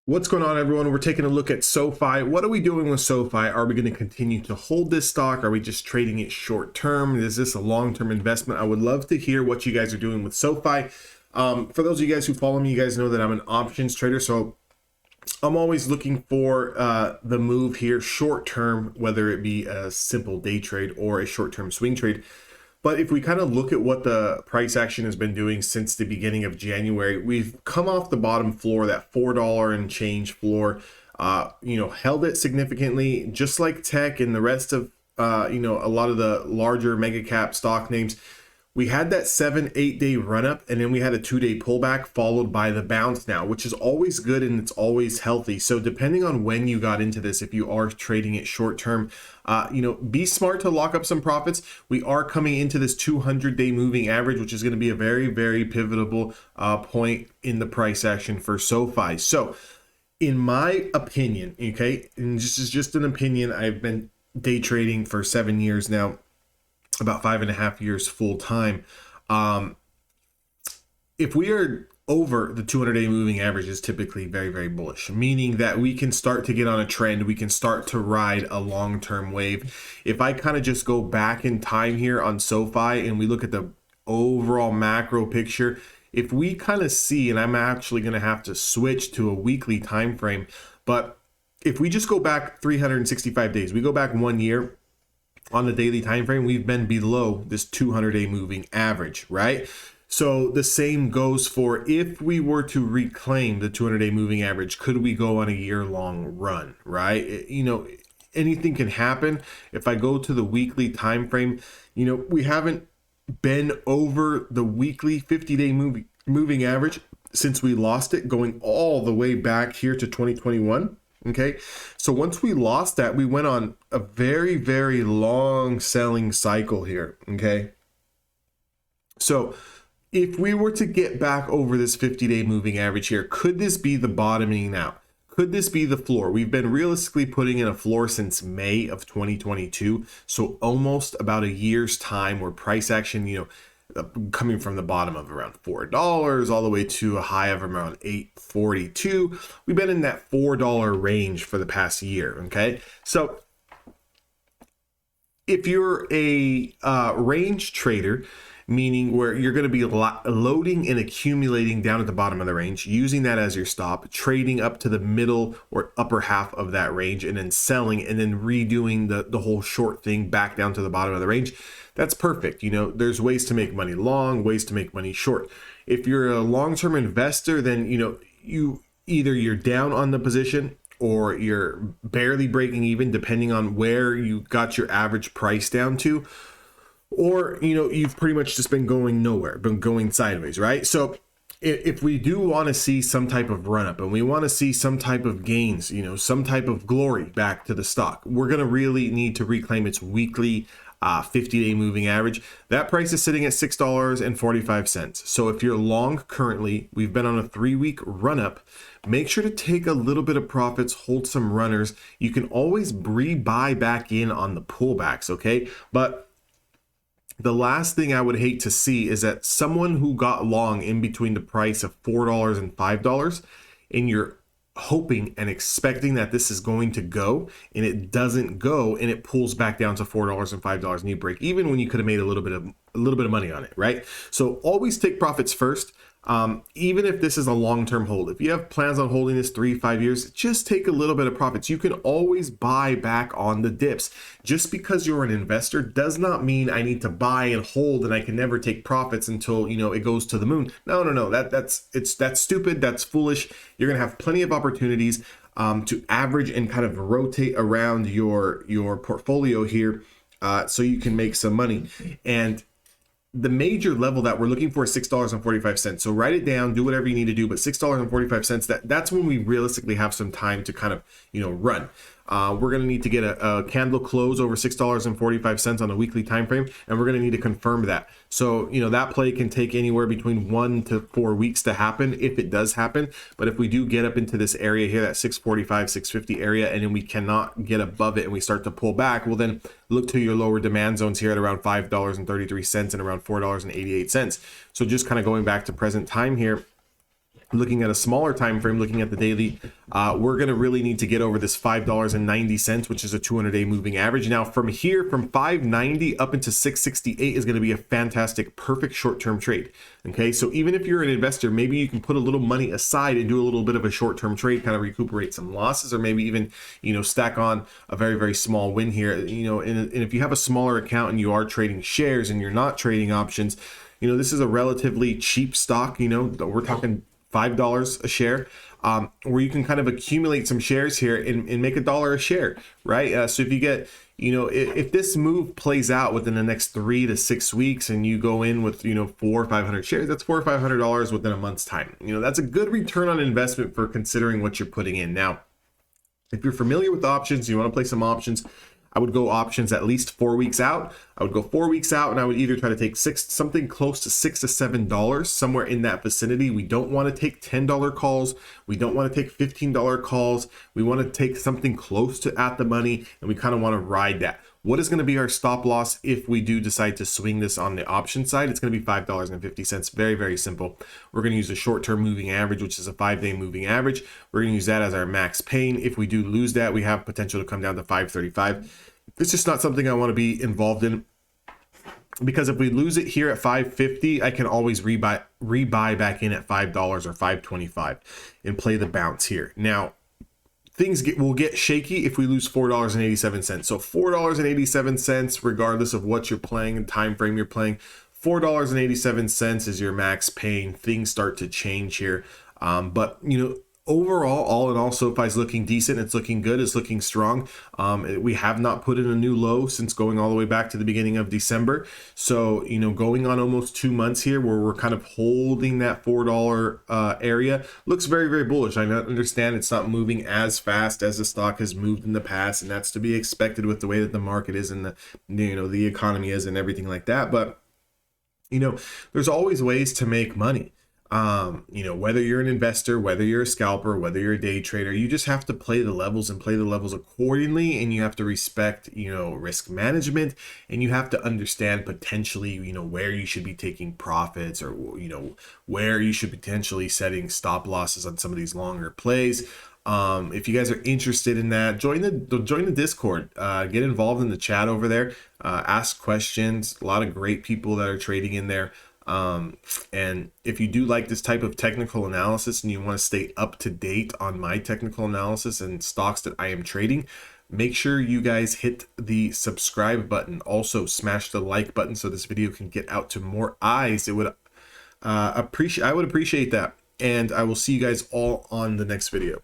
What's going on, everyone? We're taking a look at SoFi. What are we doing with SoFi? Are we going to continue to hold this stock? Are we just trading it short term? Is this a long-term investment? I would love to hear what you guys are doing with SoFi. For those of you guys who follow me, you guys know that I'm an options trader. So I'm always looking for the move here short term, whether it be a simple day trade or a short-term swing trade. But if we kind of look at what the price action has been doing since the beginning of January, we've come off the bottom floor, that $4 and change floor, held it significantly, just like tech and the rest of, a lot of the larger mega cap stock names. We had that 7-8 day run up, and then we had a 2-day pullback followed by the bounce now, which is always good and it's always healthy. So depending on when you got into this, if you are trading it short term, be smart to lock up some profits. We are coming into this 200-day moving average, which is going to be a very, very pivotal point in the price action for SoFi. So in my opinion, okay, and this is just an opinion, I've been day trading for 7 years now, about 5.5 years full time. If we are over the 200-day moving average, is typically very, very bullish, meaning that we can start to get on a trend. We can start to ride a long-term wave. If I kind of just go back in time here on SoFi and we look at the overall macro picture, if we kind of see, and I'm actually going to have to switch to a weekly time frame, but if we just go back 365 days, we go back 1 year, on the daily time frame, we've been below this 200-day moving average, right? So the same goes for if we were to reclaim the 200-day moving average, could we go on a year-long run, right? Anything can happen. If I go to the weekly time frame, we haven't been over the weekly 50-day moving average since we lost it, going all the way back here to 2021. Okay, so once we lost that, we went on a very, very long selling cycle here. Okay, so if we were to get back over this 50-day moving average here, could this be the bottoming out? Could this be the floor? We've been realistically putting in a floor since May of 2022, so almost about a year's time where price action, coming from the bottom of around $4 all the way to a high of around $8.42. We've been in that $4 range for the past year. Okay, so if you're a range trader, meaning where you're going to be loading and accumulating down at the bottom of the range, using that as your stop, trading up to the middle or upper half of that range, and then selling and then redoing the whole short thing back down to the bottom of the range, that's perfect. There's ways to make money long, ways to make money short. If you're a long-term investor, then you're down on the position or you're barely breaking even, depending on where you got your average price down to. Or, you've pretty much just been going nowhere, been going sideways, right? So if we do want to see some type of run up and we want to see some type of gains, some type of glory back to the stock, we're going to really need to reclaim its weekly 50-day moving average. That price is sitting at $6.45. So if you're long currently, we've been on a 3-week run up. Make sure to take a little bit of profits, hold some runners. You can always buy back in on the pullbacks, okay? But the last thing I would hate to see is that someone who got long in between the price of $4 and $5, and you're hoping and expecting that this is going to go, and it doesn't go, and it pulls back down to $4 and $5, and you break even when you could have made a little bit of money on it, right? So always take profits first. Even if this is a long-term hold, if you have plans on holding this 3-5 years, just take a little bit of profits. You can always buy back on the dips. Just because you're an investor does not mean I need to buy and hold and I can never take profits until it goes to the moon. No. That's stupid. That's foolish. You're gonna have plenty of opportunities to average and kind of rotate around your portfolio here, so you can make some money. And the major level that we're looking for is $6.45. So write it down, do whatever you need to do, but $6.45, that's when we realistically have some time to kind of, run. We're going to need to get a candle close over $6.45 on a weekly time frame, and we're going to need to confirm that. So, that play can take anywhere between 1 to 4 weeks to happen if it does happen. But if we do get up into this area here, that 645, 650 area, and then we cannot get above it and we start to pull back, well, then look to your lower demand zones here at around $5.33 and around $4.88. So just kind of going back to present time here, Looking at a smaller time frame, looking at the daily, we're going to really need to get over this $5.90, which is a 200-day moving average. Now from here, from 590 up into 668 is going to be a fantastic, perfect short-term trade. Okay, so even if you're an investor, maybe you can put a little money aside and do a little bit of a short-term trade, kind of recuperate some losses, or maybe even, you know, stack on a very, very small win here. You know, and if you have a smaller account and you are trading shares and you're not trading options, you know, this is a relatively cheap stock. You know, we're talking $5 a share, where you can kind of accumulate some shares here and make $1 a share, right? So if you get, you know, if this move plays out within the next 3 to 6 weeks and you go in with, you know, 400 or 500 shares, that's $400 or $500 within a month's time. You know, that's a good return on investment for considering what you're putting in. Now, if you're familiar with options, you want to play some options, I would go options at least 4 weeks out. I would go 4 weeks out, and I would either try to take something close to $6 to $7, somewhere in that vicinity. We don't want to take $10 calls. We don't want to take $15 calls. We want to take something close to at the money, and we kind of want to ride that. What is going to be our stop loss if we do decide to swing this on the option side? It's going to be $5.50. Very, very simple. We're going to use a short-term moving average, which is a 5-day moving average. We're going to use that as our max pain. If we do lose that, we have potential to come down to 535. It's just not something I want to be involved in, because if we lose it here at 550, I can always rebuy back in at $5 or 525 and play the bounce here. Now, things will get shaky if we lose $4.87. So $4.87, regardless of what you're playing and time frame you're playing, $4.87 is your max pain. Things start to change here. But, you know, overall, all in all, SoFi is looking decent. It's looking good. It's looking strong. We have not put in a new low since going all the way back to the beginning of December. So, you know, going on almost 2 months here where we're kind of holding that $4 area looks very, very bullish. I understand it's not moving as fast as the stock has moved in the past, and that's to be expected with the way that the market is and the, you know, the economy is and everything like that. But, you know, there's always ways to make money. You know, whether you're an investor, whether you're a scalper, whether you're a day trader, you just have to play the levels and play the levels accordingly. And you have to respect, you know, risk management, and you have to understand potentially, you know, where you should be taking profits, or, you know, where you should potentially setting stop losses on some of these longer plays. If you guys are interested in that, join the Discord, get involved in the chat over there, ask questions. A lot of great people that are trading in there. And if you do like this type of technical analysis and you want to stay up to date on my technical analysis and stocks that I am trading, make sure you guys hit the subscribe button. Also smash the like button so this video can get out to more eyes. It would I would appreciate that. And I will see you guys all on the next video.